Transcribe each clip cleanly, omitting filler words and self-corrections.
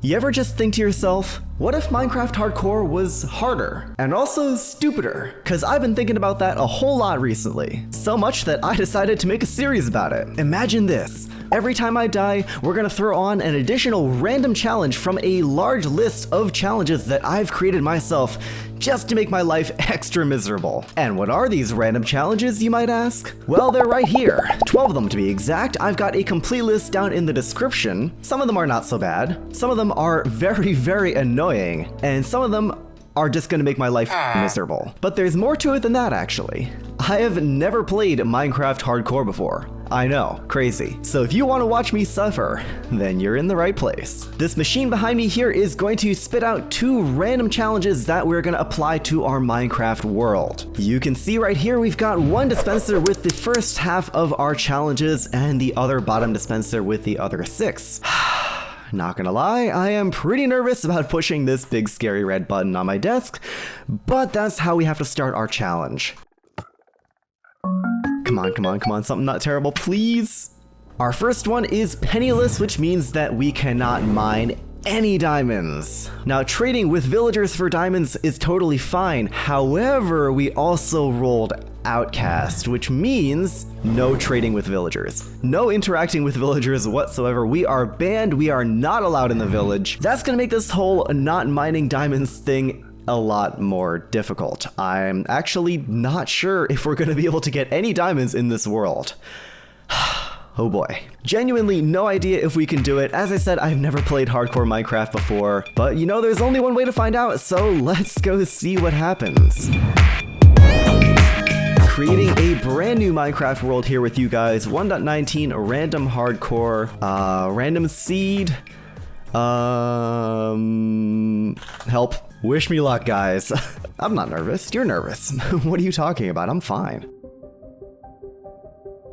You ever just think to yourself, what if Minecraft Hardcore was harder? And also stupider? Cause I've been thinking about that a whole lot recently. So much that I decided to make a series about it. Imagine this. Every time I die, we're gonna throw on an additional random challenge from a large list of challenges that I've created myself just to make my life extra miserable. And what are these random challenges, you might ask? Well, they're right here. 12 of them to be exact. I've got a complete list down in the description. Some of them are not so bad. Some of them are very, very annoying. And some of them are just gonna make my life miserable. But there's more to it than that, actually. I have never played Minecraft Hardcore before. I know, crazy. So if you want to watch me suffer, then you're in the right place. This machine behind me here is going to spit out 2 random challenges that we're going to apply to our Minecraft world. You can see right here we've got one dispenser with the first half of our challenges and the other bottom dispenser with the other 6. Not gonna lie, I am pretty nervous about pushing this big scary red button on my desk, but that's how we have to start our challenge. Come on, come on, come on, something not terrible, please. Our first one is penniless, which means that we cannot mine any diamonds. Now, trading with villagers for diamonds is totally fine. However, we also rolled outcast, which means no trading with villagers. No interacting with villagers whatsoever. We are banned. We are not allowed in the village. That's gonna make this whole not mining diamonds thing a lot more difficult. I'm actually not sure if we're gonna be able to get any diamonds in this world. Oh boy. Genuinely no idea if we can do it. As I said, I've never played hardcore Minecraft before, but you know there's only one way to find out, so let's go see what happens. Creating a brand new Minecraft world here with you guys. 1.19 random hardcore, random seed, help. Wish me luck, guys. I'm not nervous. You're nervous. What are you talking about? I'm fine.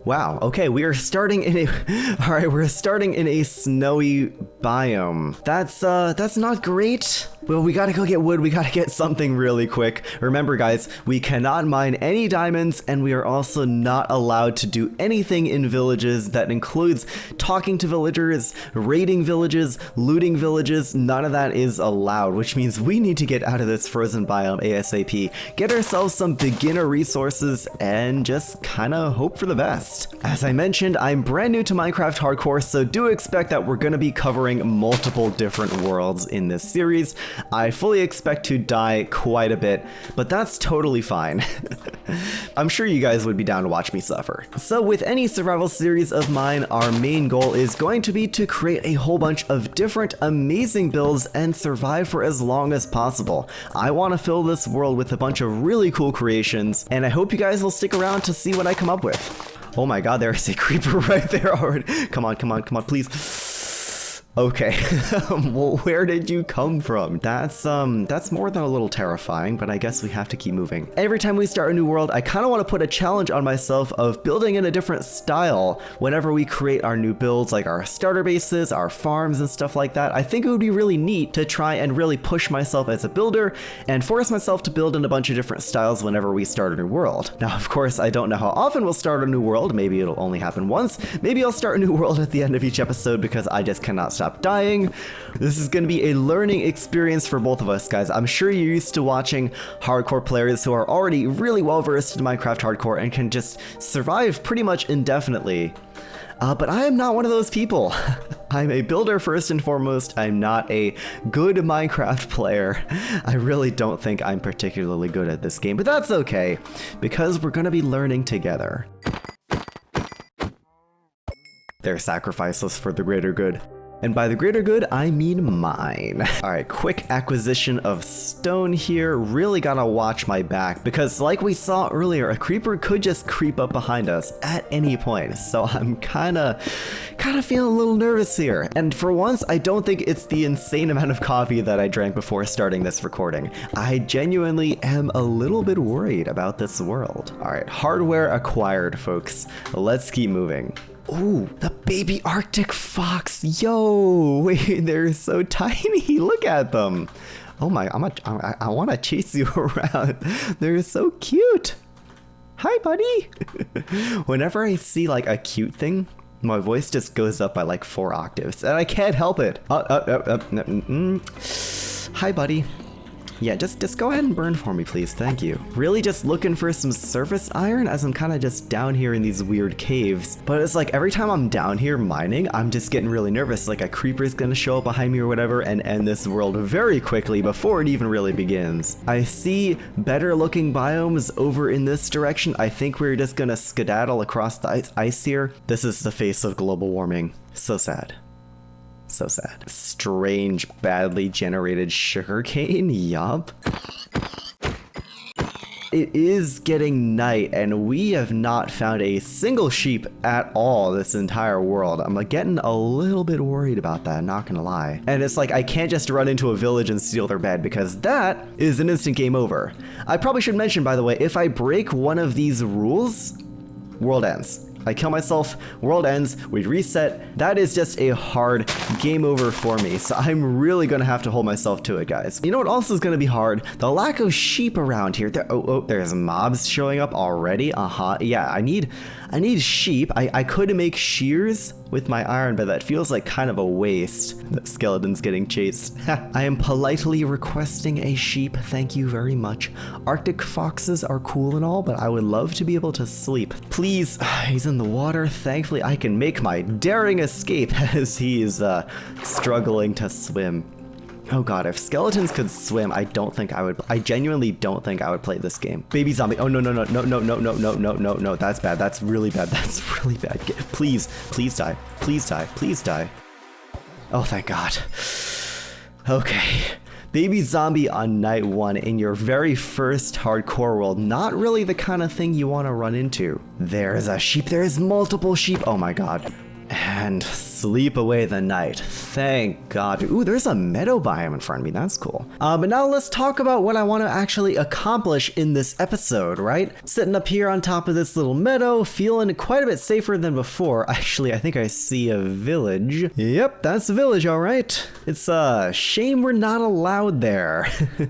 Wow, okay, we are starting in a... Alright, we're starting in a snowy biome. That's not great. Well, we gotta go get wood, we gotta get something really quick. Remember guys, we cannot mine any diamonds, and we are also not allowed to do anything in villages that includes talking to villagers, raiding villages, looting villages. None of that is allowed, which means we need to get out of this frozen biome ASAP, get ourselves some beginner resources, and just kinda hope for the best. As I mentioned, I'm brand new to Minecraft Hardcore, so do expect that we're gonna be covering multiple different worlds in this series. I fully expect to die quite a bit, but that's totally fine. I'm sure you guys would be down to watch me suffer. So with any survival series of mine, our main goal is going to be to create a whole bunch of different amazing builds and survive for as long as possible. I want to fill this world with a bunch of really cool creations, and I hope you guys will stick around to see what I come up with. Oh my god, there is a creeper right there already. Come on, come on, come on, please. Okay, well, where did you come from? That's more than a little terrifying, but I guess we have to keep moving. Every time we start a new world, I kind of want to put a challenge on myself of building in a different style whenever we create our new builds, like our starter bases, our farms, and stuff like that. I think it would be really neat to try and really push myself as a builder and force myself to build in a bunch of different styles whenever we start a new world. Now, of course, I don't know how often we'll start a new world. Maybe it'll only happen once. Maybe I'll start a new world at the end of each episode because I just cannot stop dying. This is going to be a learning experience for both of us, guys. I'm sure you're used to watching hardcore players who are already really well versed in Minecraft Hardcore and can just survive pretty much indefinitely. But I am not one of those people. I'm a builder first and foremost. I'm not a good Minecraft player. I really don't think I'm particularly good at this game, but that's okay, because we're going to be learning together. They're sacrificeless for the greater good. And by the greater good, I mean mine. All right, quick acquisition of stone here. Really gotta watch my back because like we saw earlier, a creeper could just creep up behind us at any point. So I'm kinda feeling a little nervous here. And for once, I don't think it's the insane amount of coffee that I drank before starting this recording. I genuinely am a little bit worried about this world. All right, hardware acquired, folks. Let's keep moving. Ooh, the baby Arctic fox. Yo, wait, they're so tiny. Look at them. Oh my, I want to chase you around. They're so cute. Hi, buddy. Whenever I see like a cute thing, My voice just goes up by like 4 octaves, and I can't help it. Hi, buddy. Yeah, just go ahead and burn for me, please. Thank you. Really just looking for some surface iron as I'm kind of just down here in these weird caves. But it's like every time I'm down here mining, I'm just getting really nervous. Like a creeper's gonna show up behind me or whatever and end this world very quickly before it even really begins. I see better looking biomes over in this direction. I think we're just gonna skedaddle across the ice here. This is the face of global warming. So sad. So sad. Strange, badly generated sugarcane, yup. It is getting night, and we have not found a single sheep at all this entire world. I'm like getting a little bit worried about that, not gonna lie. And it's like I can't just run into a village and steal their bed because that is an instant game over. I probably should mention, by the way, if I break one of these rules, world ends. I kill myself, world ends, we reset. That is just a hard game over for me, so I'm really gonna have to hold myself to it, guys. You know what also is gonna be hard? The lack of sheep around here. There's mobs showing up already. Yeah, I need sheep. I could make shears with my iron, but that feels like kind of a waste. That skeleton's getting chased. I am politely requesting a sheep, thank you very much. Arctic foxes are cool and all, but I would love to be able to sleep. Please, he's in the water. Thankfully, I can make my daring escape as he is struggling to swim. Oh god, if skeletons could swim, I genuinely don't think I would play this game. Baby zombie. Oh no, that's bad. That's really bad. That's really bad. Please die. Please die. Please die. Oh, thank god. Okay. Baby zombie on night 1 in your very first hardcore world. Not really the kind of thing you want to run into. There's a sheep. There is multiple sheep. Oh my god. And sleep away the night. Thank God. Ooh, there's a meadow biome in front of me. That's cool. But now let's talk about what I want to actually accomplish in this episode, right? Sitting up here on top of this little meadow, feeling quite a bit safer than before. Actually, I think I see a village. Yep, that's a village, all right. It's a shame we're not allowed there.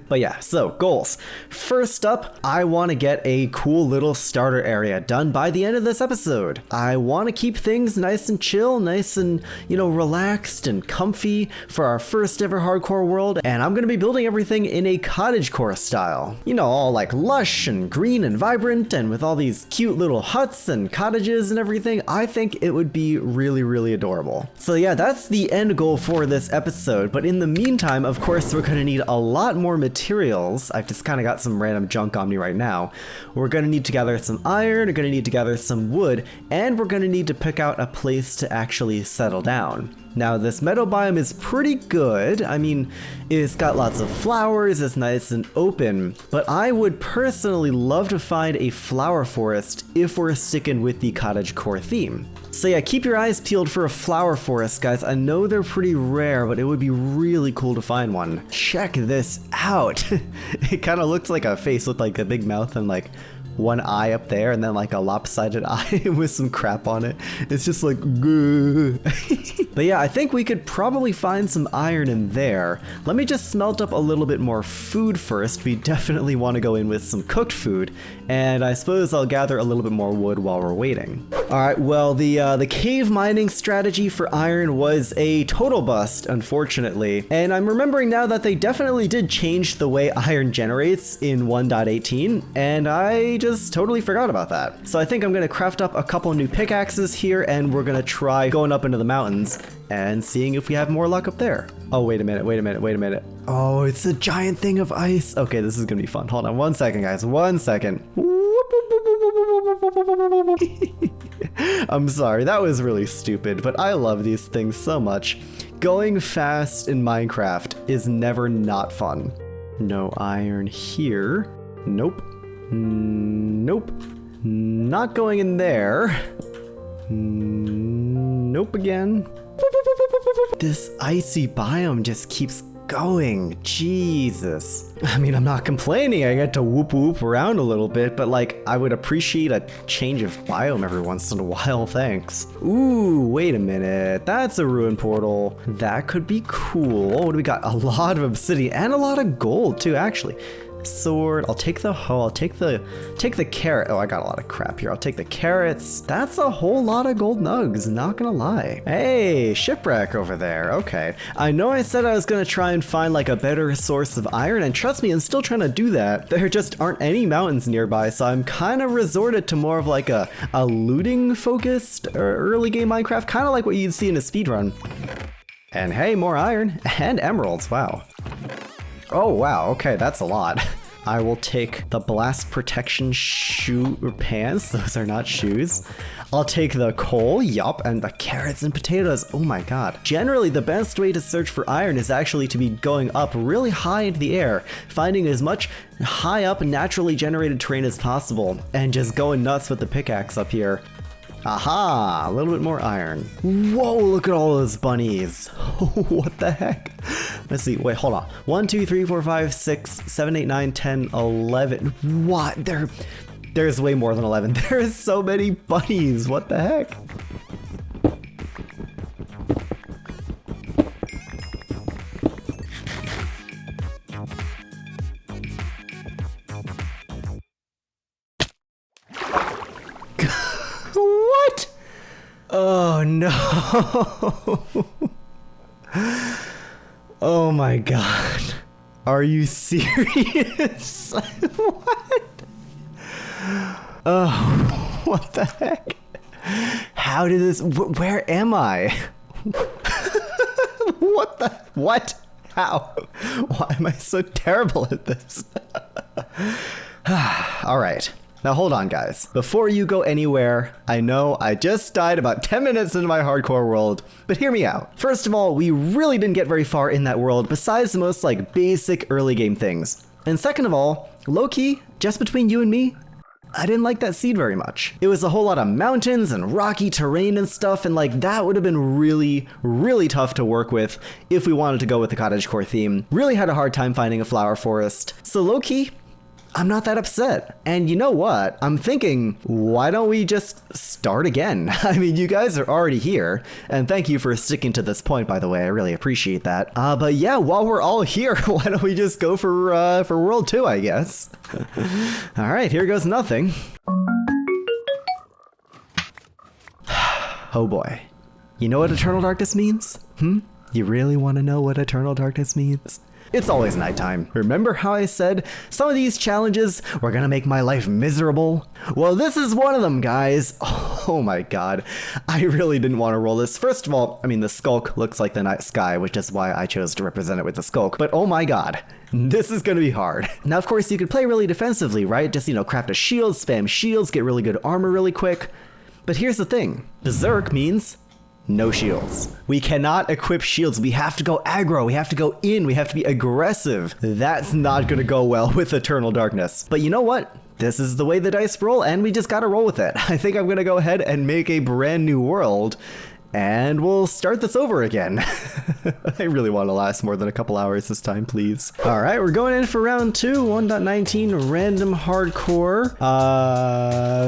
But yeah, so goals. First up, I want to get a cool little starter area done by the end of this episode. I want to keep things nice and chill, nice and, relaxed and comfy for our first ever hardcore world, and I'm gonna be building everything in a cottagecore style. All like lush and green and vibrant, and with all these cute little huts and cottages and everything. I think it would be really, really adorable. So yeah, that's the end goal for this episode, but in the meantime, of course, we're gonna need a lot more materials. I've just kind of got some random junk on me right now. We're gonna need to gather some iron, we're gonna need to gather some wood, and we're gonna need to pick out a place to actually settle down. Now this meadow biome is pretty good. I mean, it's got lots of flowers, it's nice and open, but I would personally love to find a flower forest if we're sticking with the cottagecore theme. So yeah, keep your eyes peeled for a flower forest, guys. I know they're pretty rare, but it would be really cool to find one. Check this out. It kind of looks like a face with like a big mouth and like one eye up there and then like a lopsided eye with some crap on it. It's just like But yeah, I think we could probably find some iron in there. Let me just smelt up a little bit more food first. We definitely want to go in with some cooked food, and I suppose I'll gather a little bit more wood while we're waiting. All right, well, the cave mining strategy for iron was a total bust, unfortunately, and I'm remembering now that they definitely did change the way iron generates in 1.18, and I just totally forgot about that. So I think I'm gonna craft up a couple new pickaxes here, and we're gonna try going up into the mountains and seeing if we have more luck up there. Oh, wait a minute. Oh, it's a giant thing of ice. Okay, this is gonna be fun. Hold on 1 second, guys, 1 second. I'm sorry, that was really stupid, but I love these things so much. Going fast in Minecraft is never not fun. No iron here. Nope. Nope. Not going in there. Nope again. This icy biome just keeps going. Jesus. I mean, I'm not complaining. I get to whoop around a little bit, but like, I would appreciate a change of biome every once in a while, thanks. Ooh, wait a minute. That's a ruin portal. That could be cool. What do we got? A lot of obsidian and a lot of gold too, actually. sword. I'll take the hoe. I'll take the carrot. Oh, I got a lot of crap here. I'll take the carrots. That's a whole lot of gold nugs, not gonna lie. Hey, shipwreck over there. Okay. I know I said I was gonna try and find like a better source of iron, and trust me, I'm still trying to do that. There just aren't any mountains nearby, so I'm kind of resorted to more of like a looting focused early game Minecraft, kind of like what you'd see in a speedrun. And hey, more iron and emeralds. Wow. Oh wow, okay, that's a lot. I will take the blast protection shoe or pants. Those are not shoes. I'll take the coal, yup, and the carrots and potatoes. Oh my god. Generally, the best way to search for iron is actually to be going up really high into the air, finding as much high up naturally generated terrain as possible, and just going nuts with the pickaxe up here. Aha, a little bit more iron. Whoa, look at all those bunnies. What the heck? Let's see, wait, hold on. 1, 2, 3, 4, 5, 6, 7, 8, 9, 10, 11. What? There's way more than 11. There's so many bunnies. What the heck? What? Oh no. Oh my god. Are you serious? What? Oh, what the heck? How did this, where am I? What? How? Why am I so terrible at this? All right. Now hold on guys, before you go anywhere, I know I just died about 10 minutes into my hardcore world, but hear me out. First of all, we really didn't get very far in that world besides the most like basic early game things. And second of all, low-key, just between you and me, I didn't like that seed very much. It was a whole lot of mountains and rocky terrain and stuff, and like that would have been really, really tough to work with if we wanted to go with the cottagecore theme. Really had a hard time finding a flower forest. So low-key, I'm not that upset. And you know what? I'm thinking, why don't we just start again? I mean, you guys are already here, and thank you for sticking to this point, by the way. I really appreciate that. But yeah, while we're all here, why don't we just go for World 2, I guess? All right, here goes nothing. Oh boy. You know what Eternal Darkness means? You really want to know what Eternal Darkness means? It's always nighttime. Remember how I said some of these challenges were gonna make my life miserable? Well, this is one of them, guys. Oh my god. I really didn't want to roll this. First of all, I mean, the skulk looks like the night sky, which is why I chose to represent it with the skulk. But oh my god, this is gonna be hard. Now, of course, you could play really defensively, right? Just, you know, craft a shield, spam shields, get really good armor really quick. But here's the thing. Berserk means no shields. We cannot equip shields. We have to go aggro. We have to go in. We have to be aggressive. That's not gonna go well with Eternal Darkness. But you know what? This is the way the dice roll, and we just gotta roll with it. I think I'm gonna go ahead and make a brand new world, and we'll start this over again. I really want to last more than a couple hours this time, please. All right, we're going in for round 2, 1.19 random hardcore,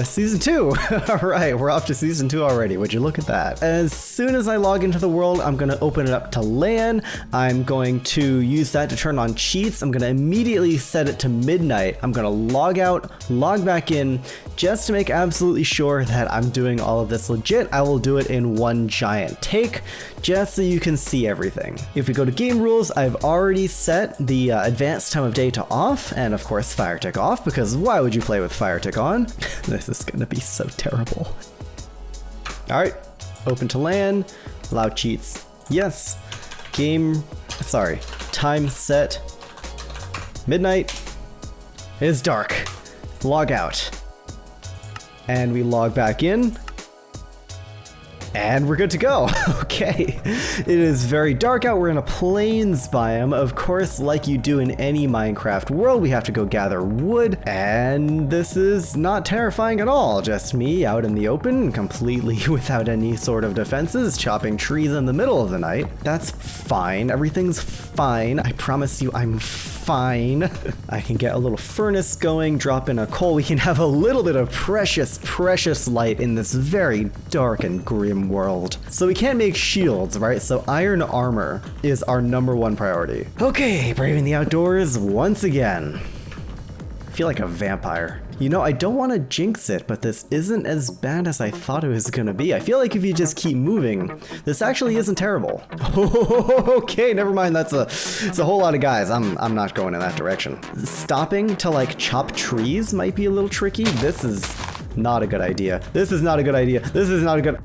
season 2. All right, we're off to season 2 already. Would you look at that? As soon as I log into the world, I'm going to open it up to LAN. I'm going to use that to turn on cheats. I'm going to immediately set it to midnight. I'm going to log out, log back in, just to make absolutely sure that I'm doing all of this legit. I will do it in one giant take, just so you can see everything. If we go to game rules, I've already set the advanced time of day to off, and of course fire tick off, because why would you play with fire tick on? This is gonna be so terrible. All right, open to LAN, allow cheats, yes. Time set, midnight, it is dark, log out. And we log back in. And we're good to go. Okay. It is very dark out. We're in a plains biome. Of course, like you do in any Minecraft world, we have to go gather wood. And this is not terrifying at all. Just me out in the open, completely without any sort of defenses, chopping trees in the middle of the night. That's fine. Everything's fine. I promise you I'm fine. I can get a little furnace going, drop in a coal. We can have a little bit of precious, precious light in this very dark and grim world. So we can't make shields, right? So iron armor is our #1 priority. Okay, braving the outdoors once again. feel like a vampire. You know, I don't want to jinx it, but this isn't as bad as I thought it was gonna be. I feel like if you just keep moving, this actually isn't terrible. Okay, never mind. It's a whole lot of guys. I'm not going in that direction. Stopping to like chop trees might be a little tricky. This is not a good idea. This is not a good idea. This is not a good...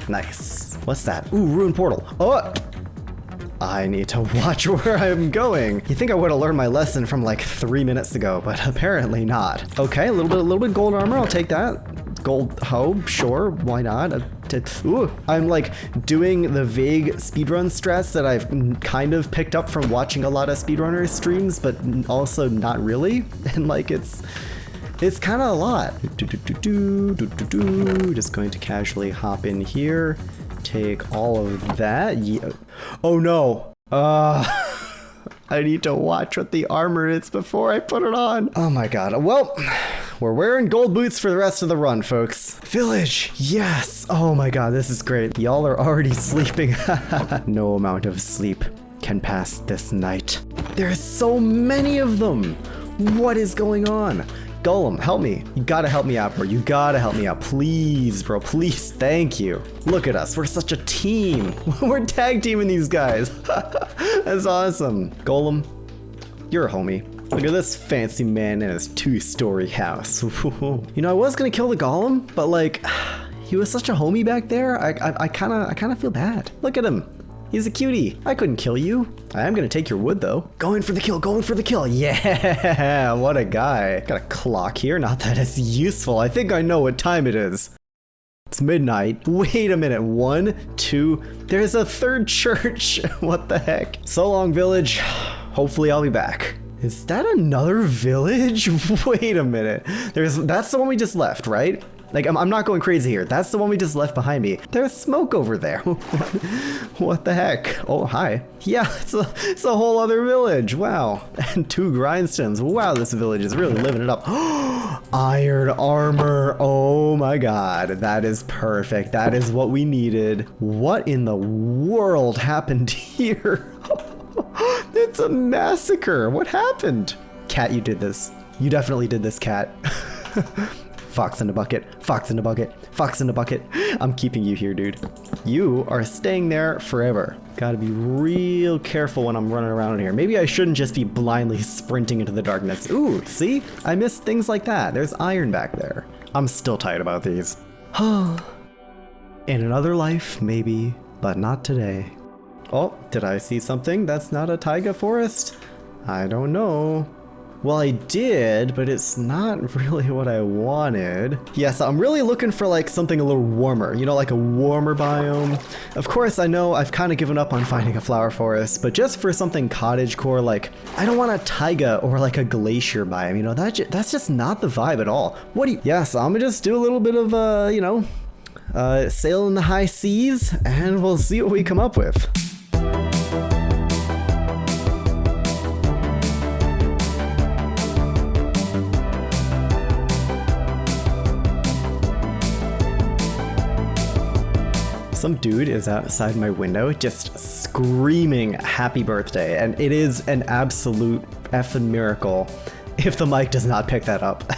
Nice. What's that? Ooh, ruined portal. Oh! I need to watch where I'm going. You think I would have learned my lesson from like 3 minutes ago, but apparently not. Okay, a little bit gold armor. I'll take that. Gold hoe, sure, why not? Ooh, I'm like doing the vague speedrun stress that I've kind of picked up from watching a lot of speedrunner streams, but also not really. And like it's kind of a lot. Just going to casually hop in here. Take all of that. Yeah. Oh no. I need to watch what the armor is before I put it on. Oh my god. Well, we're wearing gold boots for the rest of the run, folks. Village. Yes. Oh my god, this is great. Y'all are already sleeping. No amount of sleep can pass this night. There's so many of them. What is going on? Golem, help me. You gotta help me out, bro. You gotta help me out. Please, bro. Please. Thank you. Look at us. We're such a team. We're tag teaming these guys. That's awesome. Golem, you're a homie. Look at this fancy man in his 2-story house. You know, I was gonna kill the golem, but like, he was such a homie back there. I kind of feel bad. Look at him. He's a cutie. I couldn't kill you. I am gonna take your wood though. Going for the kill, going for the kill. Yeah, what a guy. Got a clock here, not that it's useful. I think I know what time it is. It's midnight. Wait a minute, 1, 2, there's a third church. What the heck? So long, village. Hopefully I'll be back. Is that another village? Wait a minute. That's the one we just left, right? Like, I'm not going crazy here. That's the one we just left behind me. There's smoke over there. What the heck? Oh, hi. Yeah, it's a whole other village. Wow. And 2 grindstones. Wow, this village is really living it up. Iron armor. Oh my god. That is perfect. That is what we needed. What in the world happened here? It's a massacre. What happened? Cat, you did this. You definitely did this, cat. Fox in a bucket, fox in a bucket, fox in a bucket. I'm keeping you here, dude. You are staying there forever. Gotta be real careful when I'm running around in here. Maybe I shouldn't just be blindly sprinting into the darkness. Ooh, see? I missed things like that. There's iron back there. I'm still tight about these. In another life, maybe, but not today. Oh, did I see something? That's not a taiga forest? I don't know. Well, I did, but it's not really what I wanted. Yes, I'm really looking for like something a little warmer, you know, like a warmer biome. Of course, I know I've kind of given up on finding a flower forest, but just for something cottagecore, like I don't want a taiga or like a glacier biome, you know, that's just not the vibe at all. What do you... Yes, I'm gonna just do a little bit of, you know, sail in the high seas, and we'll see what we come up with. Some dude is outside my window just screaming happy birthday, and it is an absolute effing miracle if the mic does not pick that up.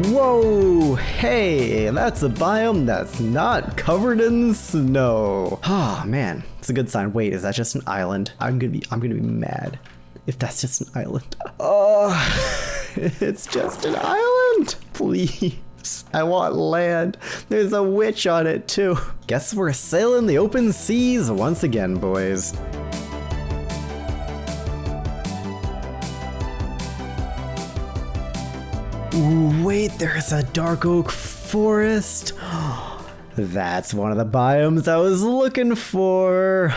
Whoa, hey, that's a biome that's not covered in snow. Oh man, it's a good sign. Wait, is that just an island? I'm gonna be mad if that's just an island. Oh. It's just an island. Please. I want land. There's a witch on it too. Guess we're sailing the open seas once again, boys. Ooh, wait, there's a dark oak forest. That's one of the biomes I was looking for.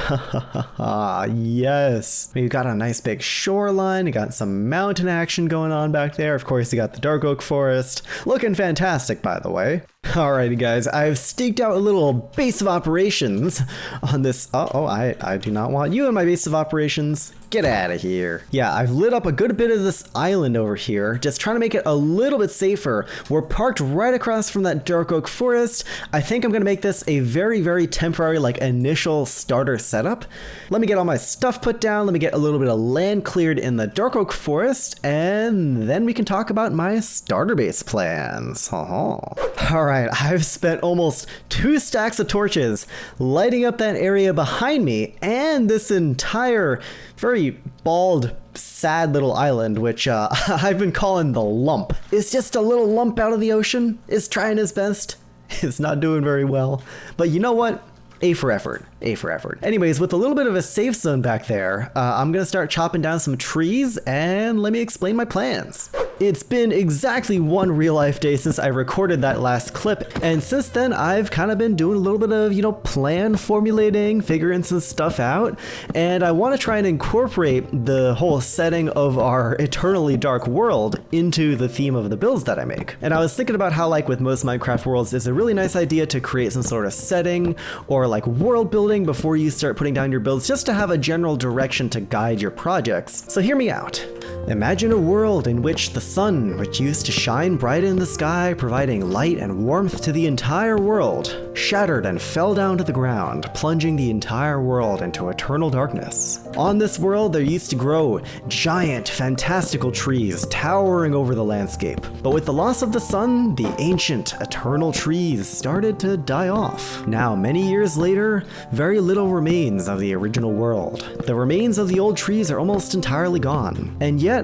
Yes. You got a nice big shoreline. You got some mountain action going on back there. Of course, you got the dark oak forest. Looking fantastic, by the way. Alrighty guys, I've staked out a little base of operations on this. I do not want you in my base of operations. Get out of here. Yeah, I've lit up a good bit of this island over here, just trying to make it a little bit safer. We're parked right across from that dark oak forest. I think I'm gonna make this a very, very temporary, like, initial starter setup. Let me get all my stuff put down, let me get a little bit of land cleared in the dark oak forest, and then we can talk about my starter base plans. Alright, I've spent almost 2 stacks of torches lighting up that area behind me and this entire very bald, sad little island, which I've been calling the lump. It's just a little lump out of the ocean. It's trying his best. It's not doing very well. But you know what? A for effort. A for effort. Anyways, with a little bit of a safe zone back there, I'm gonna start chopping down some trees and let me explain my plans. It's been exactly 1 real life day since I recorded that last clip, and since then I've kind of been doing a little bit of, you know, plan formulating, figuring some stuff out, and I want to try and incorporate the whole setting of our eternally dark world into the theme of the builds that I make. And I was thinking about how, like with most Minecraft worlds, it's a really nice idea to create some sort of setting or like world building before you start putting down your builds, just to have a general direction to guide your projects. So hear me out. Imagine a world in which the sun, which used to shine bright in the sky, providing light and warmth to the entire world, shattered and fell down to the ground, plunging the entire world into eternal darkness. On this world, there used to grow giant, fantastical trees towering over the landscape. But with the loss of the sun, the ancient, eternal trees started to die off. Now, many years later, very little remains of the original world. The remains of the old trees are almost entirely gone. And yet,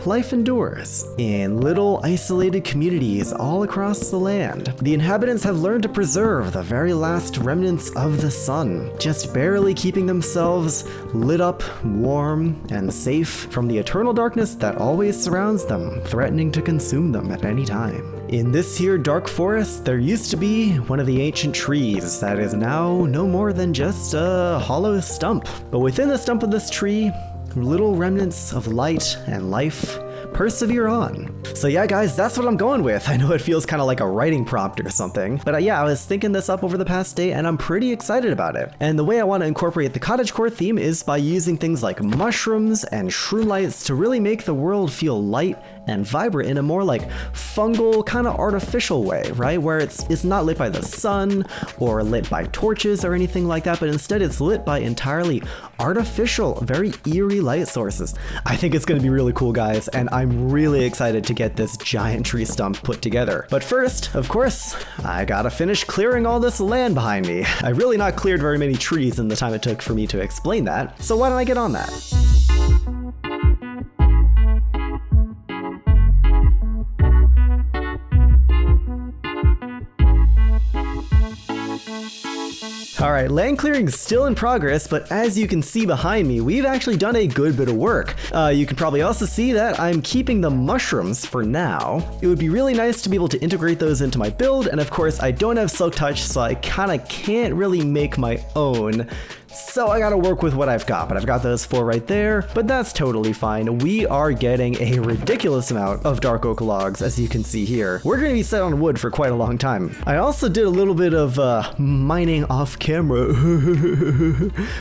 life endures. In little isolated communities all across the land, the inhabitants have learned to preserve the very last remnants of the sun, just barely keeping themselves lit up, warm, and safe from the eternal darkness that always surrounds them, threatening to consume them at any time. In this here dark forest, there used to be one of the ancient trees that is now no more than just a hollow stump. But within the stump of this tree, little remnants of light and life persevere on. So yeah guys, that's what I'm going with. I know it feels kind of like a writing prompt or something, but yeah, I was thinking this up over the past day and I'm pretty excited about it. And the way I want to incorporate the cottagecore theme is by using things like mushrooms and shroom lights to really make the world feel light and vibrant in a more like fungal, kind of artificial way, right? Where it's not lit by the sun or lit by torches or anything like that, but instead it's lit by entirely artificial, very eerie light sources. I think it's going to be really cool, guys, and I'm really excited to get this giant tree stump put together. But first, of course, I gotta finish clearing all this land behind me. I've really not cleared very many trees in the time it took for me to explain that, so why don't I get on that? Alright, land clearing's still in progress, but as you can see behind me, we've actually done a good bit of work. You can probably also see that I'm keeping the mushrooms for now. It would be really nice to be able to integrate those into my build, and of course I don't have Silk Touch, so I kinda can't really make my own. So I gotta work with what I've got, but I've got those 4 right there, but that's totally fine. We are getting a ridiculous amount of dark oak logs, as you can see here. We're gonna be set on wood for quite a long time. I also did a little bit of mining off camera,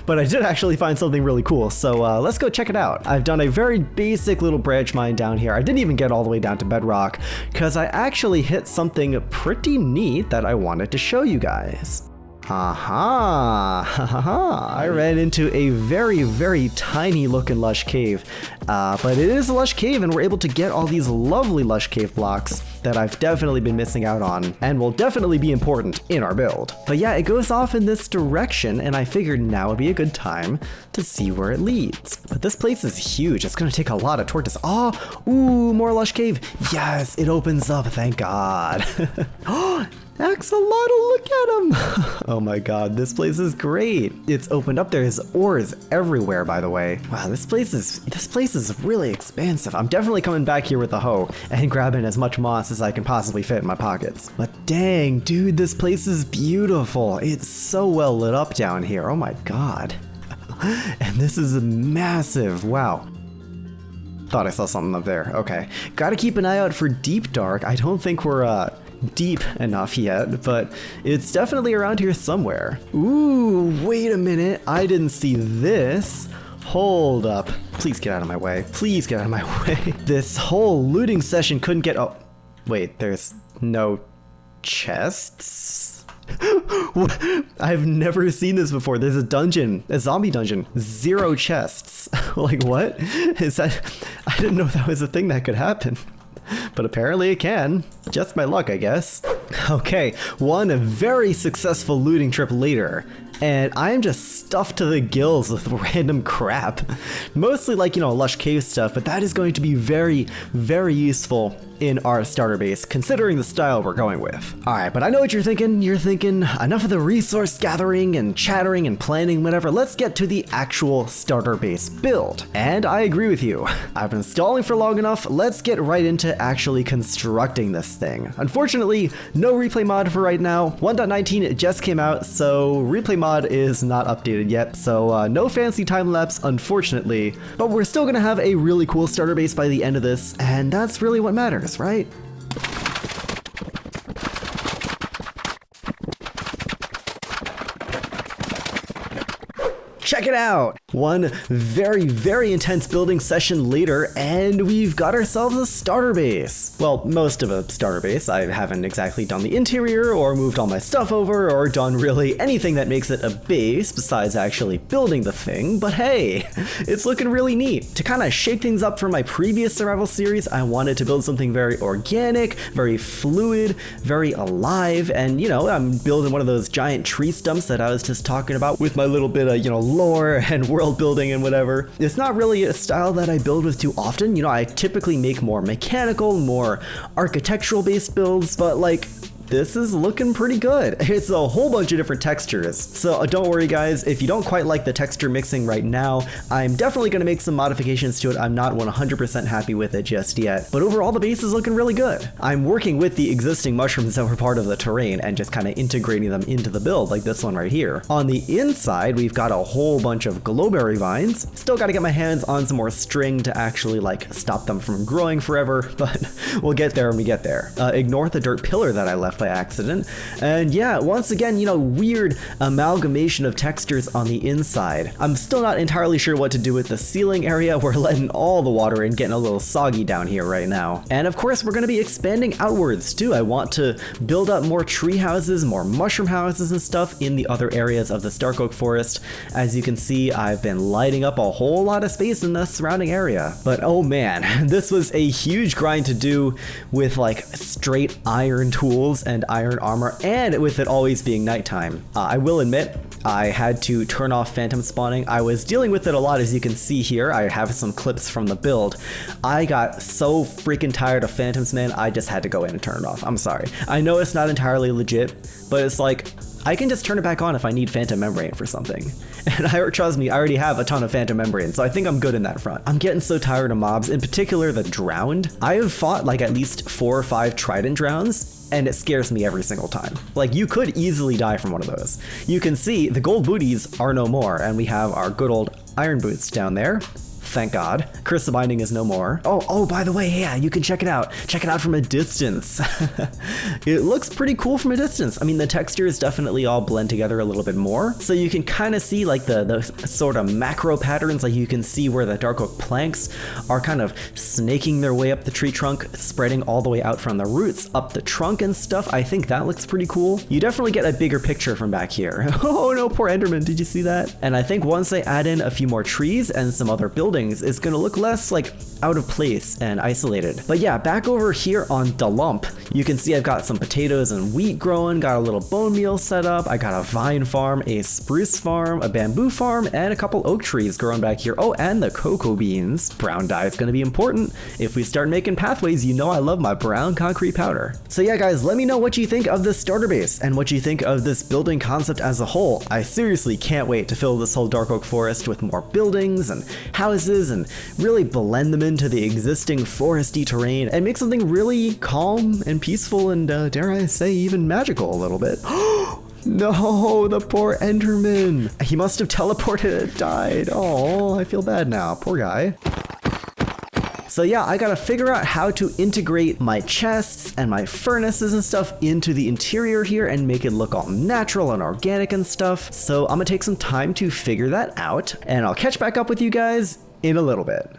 but I did actually find something really cool, so let's go check it out. I've done a very basic little branch mine down here. I didn't even get all the way down to bedrock, because I actually hit something pretty neat that I wanted to show you guys. I ran into a very, very tiny looking lush cave, but it is a lush cave and we're able to get all these lovely lush cave blocks that I've definitely been missing out on and will definitely be important in our build. But yeah, it goes off in this direction and I figured now would be a good time to see where it leads. But this place is huge. It's gonna take a lot of torches. Ooh, more lush cave. Yes, it opens up, thank God. Axolotl, look at him! Oh my god, this place is great. It's opened up. There's ores everywhere, by the way. Wow, this place is really expansive. I'm definitely coming back here with a hoe and grabbing as much moss as I can possibly fit in my pockets. But dang, dude, this place is beautiful. It's so well lit up down here. Oh my god. And this is massive. Wow. Thought I saw something up there. Okay. Gotta keep an eye out for deep dark. I don't think we're deep enough yet, but it's definitely around here somewhere. Ooh, wait a minute. I didn't see this. Hold up. Please get out of my way. Please get out of my way. This whole looting session couldn't get... Oh, wait, there's no chests? I've never seen this before. There's a dungeon, a zombie dungeon, 0 chests. Like, what? Is that... I didn't know that was a thing that could happen. But apparently it can. Just my luck, I guess. Okay, one very successful looting trip later, and I'm just stuffed to the gills with random crap. Mostly like, you know, lush cave stuff, but that is going to be very, very useful in our starter base, considering the style we're going with. Alright, but I know what you're thinking. You're thinking, enough of the resource gathering and chattering and planning, whatever. Let's get to the actual starter base build. And I agree with you. I've been stalling for long enough. Let's get right into actually constructing this thing. Unfortunately, no replay mod for right now. 1.19 just came out, so replay mod is not updated yet. So no fancy time lapse, unfortunately. But we're still gonna have a really cool starter base by the end of this, and that's really what matters, right? Check it out! One very, very intense building session later, and we've got ourselves a starter base. Well, most of a starter base. I haven't exactly done the interior, or moved all my stuff over, or done really anything that makes it a base besides actually building the thing, but hey, it's looking really neat. To kind of shake things up from my previous survival series, I wanted to build something very organic, very fluid, very alive, and you know, I'm building one of those giant tree stumps that I was just talking about with my little bit of, you know, lore and world building and whatever. It's not really a style that I build with too often. You know, I typically make more mechanical, more architectural based builds, but like, this is looking pretty good. It's a whole bunch of different textures. So don't worry guys, if you don't quite like the texture mixing right now, I'm definitely gonna make some modifications to it. I'm not 100% happy with it just yet, but overall the base is looking really good. I'm working with the existing mushrooms that were part of the terrain and just kind of integrating them into the build, like this one right here. On the inside, we've got a whole bunch of glowberry vines. Still gotta get my hands on some more string to actually like stop them from growing forever, but we'll get there when we get there. Ignore the dirt pillar that I left by accident. And yeah, once again, you know, weird amalgamation of textures on the inside. I'm still not entirely sure what to do with the ceiling area. We're letting all the water in, getting a little soggy down here right now. And of course, we're going to be expanding outwards too. I want to build up more tree houses, more mushroom houses and stuff in the other areas of this dark oak forest. As you can see, I've been lighting up a whole lot of space in the surrounding area. But oh man, this was a huge grind to do with like straight iron tools and iron armor, and with it always being nighttime. I will admit, I had to turn off phantom spawning. I was dealing with it a lot, as you can see here. I have some clips from the build. I got so freaking tired of phantoms, man, I just had to go in and turn it off. I'm sorry. I know it's not entirely legit, but it's like, I can just turn it back on if I need phantom membrane for something. And trust me, I already have a ton of phantom membrane, so I think I'm good in that front. I'm getting so tired of mobs, in particular the drowned. I have fought like at least 4 or 5 trident drowns, and it scares me every single time. Like, you could easily die from one of those. You can see the gold booties are no more, and we have our good old iron boots down there. Thank God. Curse of Binding is no more. Oh, by the way, yeah, you can check it out. Check it out from a distance. It looks pretty cool from a distance. I mean, the textures definitely all blend together a little bit more. So you can kind of see like the sort of macro patterns. Like you can see where the dark oak planks are kind of snaking their way up the tree trunk, spreading all the way out from the roots up the trunk and stuff. I think that looks pretty cool. You definitely get a bigger picture from back here. Oh no, poor Enderman, did you see that? And I think once they add in a few more trees and some other buildings, it's gonna look less like out of place and isolated. But yeah, back over here on the lump, you can see I've got some potatoes and wheat growing, got a little bone meal set up, I got a vine farm, a spruce farm, a bamboo farm, and a couple oak trees growing back here. Oh, and the cocoa beans. Brown dye is gonna be important. If we start making pathways, you know I love my brown concrete powder. So yeah guys, let me know what you think of this starter base and what you think of this building concept as a whole. I seriously can't wait to fill this whole dark oak forest with more buildings and houses and really blend them into the existing foresty terrain and make something really calm and peaceful and dare I say even magical a little bit. No, the poor Enderman. He must have teleported and died. Oh, I feel bad now. Poor guy. So yeah, I gotta figure out how to integrate my chests and my furnaces and stuff into the interior here and make it look all natural and organic and stuff. So I'm gonna take some time to figure that out, and I'll catch back up with you guys in a little bit.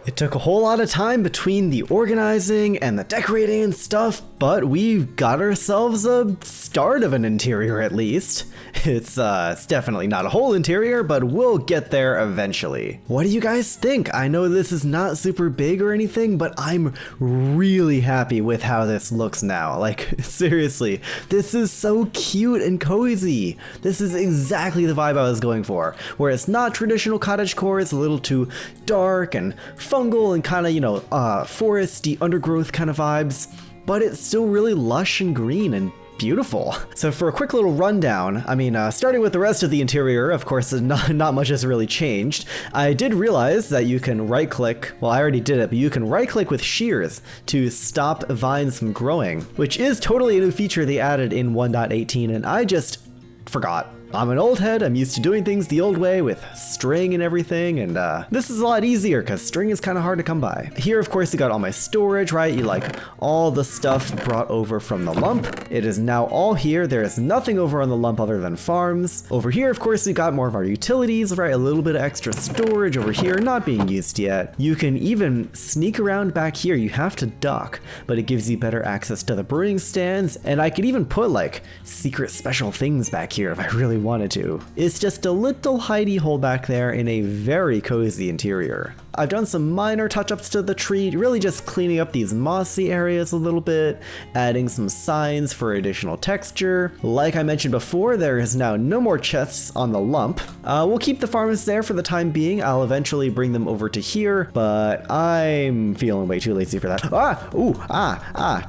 It took a whole lot of time between the organizing and the decorating and stuff, but we've got ourselves a start of an interior at least. It's definitely not a whole interior, but we'll get there eventually. What do you guys think? I know this is not super big or anything, but I'm really happy with how this looks now. Like, seriously, this is so cute and cozy. This is exactly the vibe I was going for, where it's not traditional cottagecore, it's a little too dark and fungal and kind of, you know, foresty undergrowth kind of vibes, but it's still really lush and green and beautiful. So for a quick little rundown, I mean, starting with the rest of the interior, of course, not much has really changed. I did realize that you can right click, well, I already did it, but you can right click with shears to stop vines from growing, which is totally a new feature they added in 1.18, and I just forgot. I'm an old head, I'm used to doing things the old way with string and everything, and this is a lot easier because string is kind of hard to come by. Here, of course, you got all my storage, right? You like all the stuff brought over from the lump. It is now all here. There is nothing over on the lump other than farms. Over here, of course, we got more of our utilities, right? A little bit of extra storage over here, not being used yet. You can even sneak around back here. You have to duck, but it gives you better access to the brewing stands, and I could even put like secret special things back here if I really wanted to. It's just a little hidey hole back there in a very cozy interior. I've done some minor touch-ups to the tree, really just cleaning up these mossy areas a little bit, adding some signs for additional texture. Like I mentioned before, there is now no more chests on the lump. We'll keep the farms there for the time being. I'll eventually bring them over to here, but I'm feeling way too lazy for that.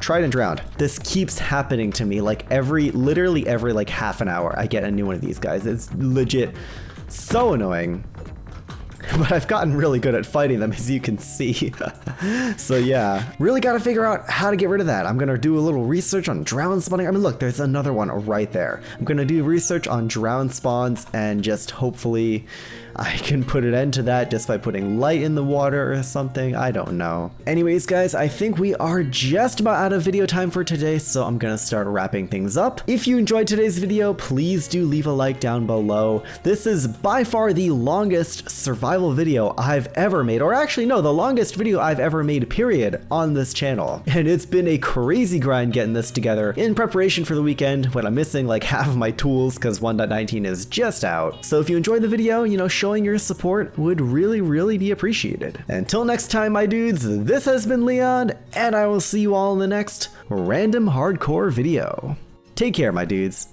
Tried and drowned. This keeps happening to me like literally every like half an hour I get a new one of these guys. It's legit so annoying. But I've gotten really good at fighting them, as you can see. So yeah, really gotta figure out how to get rid of that. I'm gonna do a little research on drown spawning. I mean, look, there's another one right there. I'm gonna do research on drown spawns and just hopefully I can put an end to that just by putting light in the water or something. I don't know. Anyways, guys, I think we are just about out of video time for today, so I'm gonna start wrapping things up. If you enjoyed today's video, please do leave a like down below. This is by far the longest survival video I've ever made, or actually no, the longest video I've ever made, period, on this channel. And it's been a crazy grind getting this together in preparation for the weekend when I'm missing like half of my tools because 1.19 is just out. So if you enjoyed the video, you know, showing your support would really be appreciated. Until next time, my dudes, this has been Leon, and I will see you all in the next random hardcore video. Take care, my dudes.